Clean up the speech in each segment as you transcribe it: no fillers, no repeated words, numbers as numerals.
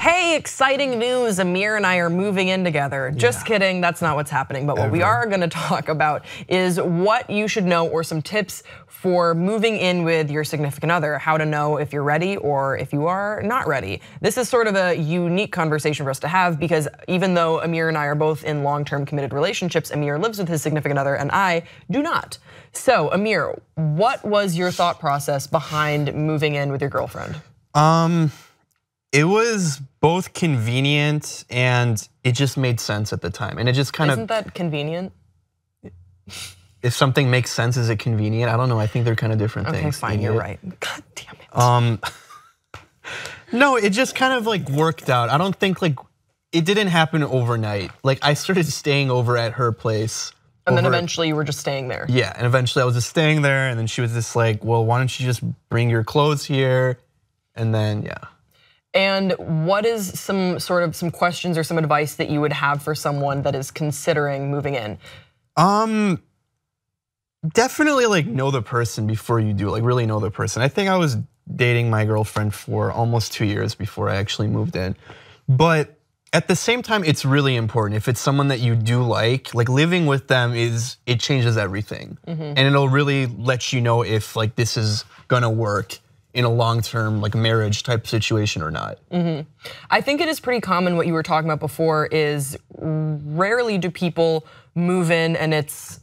Hey, exciting news, Amir and I are moving in together. Just kidding, that's not what's happening. But what we are gonna talk about is what you should know or some tips for moving in with your significant other, how to know if you're ready or if you are not ready. This is sort of a unique conversation for us to have because even though Amir and I are both in long-term committed relationships, Amir lives with his significant other and I do not. So Amir, what was your thought process behind moving in with your girlfriend? It was both convenient and it just made sense at the time. And it just kind of— Isn't that convenient? If something makes sense, is it convenient? I don't know, I think they're kind of different things. Okay, fine, you're right. God damn it. No, it just kind of like worked out. I don't think like, it didn't happen overnight. Like I started staying over at her place. And then eventually you were just staying there. Yeah, and eventually I was just staying there and then she was just like, well, why don't you just bring your clothes here? And then, yeah. And what is some questions or some advice that you would have for someone that is considering moving in? Definitely like know the person before you do, like really know the person. I think I was dating my girlfriend for almost 2 years before I actually moved in. But at the same time, it's really important. If it's someone that you do like living with them it changes everything. And it'll really let you know if like this is gonna work in a long-term like marriage type situation or not. I think it is pretty common what you were talking about before is rarely do people move in and it's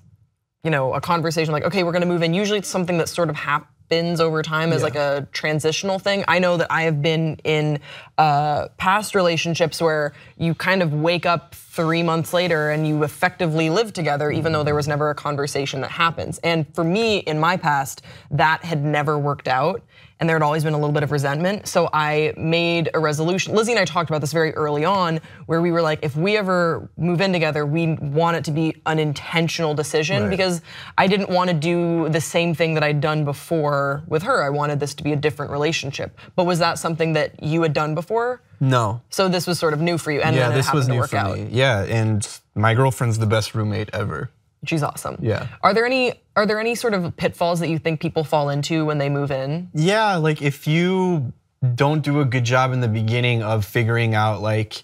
a conversation like, okay, we're gonna move in. Usually it's something that sort of happens over time as like a transitional thing. I know that I have been in past relationships where you kind of wake up 3 months later and you effectively live together even though there was never a conversation that happens. And for me, in my past, that had never worked out. And there had always been a little bit of resentment. So I made a resolution. Lizzie and I talked about this very early on where we were like, if we ever move in together, we want it to be an intentional decision because I didn't want to do the same thing that I'd done before with her. I wanted this to be a different relationship. But was that something that you had done before? No. So this was sort of new for you and yeah, then it this was happened to new work for out. me. Yeah, and my girlfriend's the best roommate ever. She's awesome. Yeah. Are there any sort of pitfalls that you think people fall into when they move in? Yeah, like if you don't do a good job in the beginning of figuring out like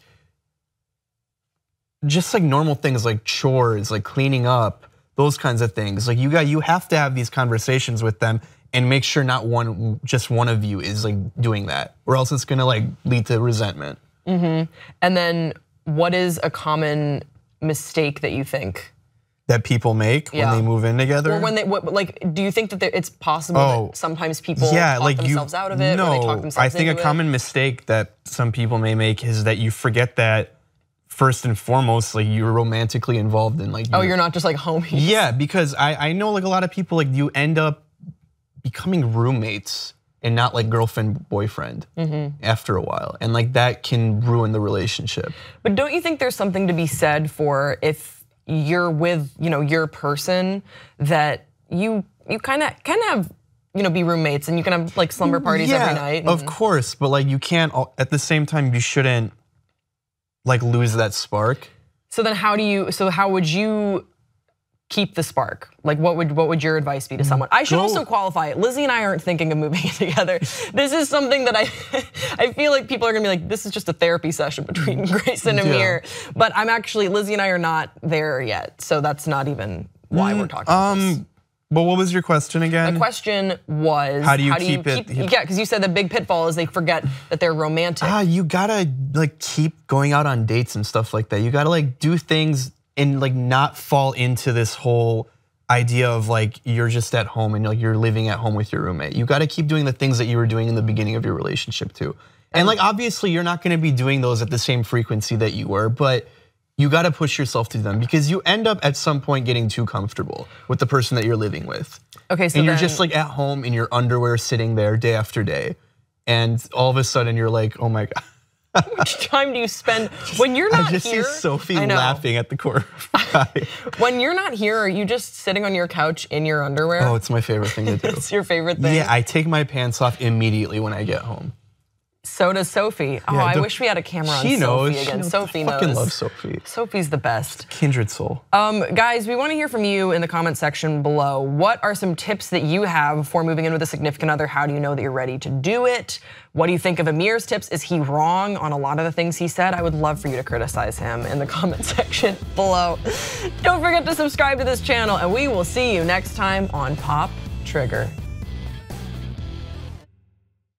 just like normal things like chores, like cleaning up, those kinds of things. Like you have to have these conversations with them and make sure not just one of you is like doing that, or else it's gonna like lead to resentment. And then what is a common mistake that you think that people make when they move in together? Or when they, do you think that it's possible that sometimes people talk themselves out of it? No, or they talk themselves I think into a common mistake that some people may make is that you forget that first and foremost, like you're romantically involved in like. You're not just like homies. Yeah, because I know like a lot of people like you end up becoming roommates and not like girlfriend, boyfriend after a while. And like that can ruin the relationship. But don't you think there's something to be said for if you're with your person that you kind of can have be roommates and you can have like slumber parties every night? Of course, but like you can't at the same time you shouldn't like lose that spark. So then how would you keep the spark? Like what would your advice be to someone? I should also qualify it. Lizzie and I aren't thinking of moving in together. This is something that I feel like people are gonna be like, this is just a therapy session between Grace and Amir. But I'm actually, Lizzie and I are not there yet. So that's not even why we're talking about this. But what was your question again? My question was, how do you keep it? Yeah, because you said the big pitfall is they forget that they're romantic. You gotta like keep going out on dates and stuff like that. You gotta like do things and like not fall into this whole idea of like you're just at home and like you're living at home with your roommate. You gotta keep doing the things that you were doing in the beginning of your relationship too. And like obviously you're not gonna be doing those at the same frequency that you were, but you gotta push yourself to them because you end up at some point getting too comfortable with the person that you're living with. Okay, so and you're just like at home in your underwear sitting there day after day. And all of a sudden you're like, oh my God. How much time do you spend when you're not here? I just see Sophie laughing at the corner. When you're not here, are you just sitting on your couch in your underwear? Oh, it's my favorite thing to do. It's your favorite thing? Yeah, I take my pants off immediately when I get home. So does Sophie. Oh, I wish we had a camera on Sophie again. Sophie knows. I fucking love Sophie. Sophie's the best. Kindred soul. Guys, we want to hear from you in the comment section below. What are some tips that you have before moving in with a significant other? How do you know that you're ready to do it? What do you think of Amir's tips? Is he wrong on a lot of the things he said? I would love for you to criticize him in the comment section below. Don't forget to subscribe to this channel, and we will see you next time on Pop Trigger.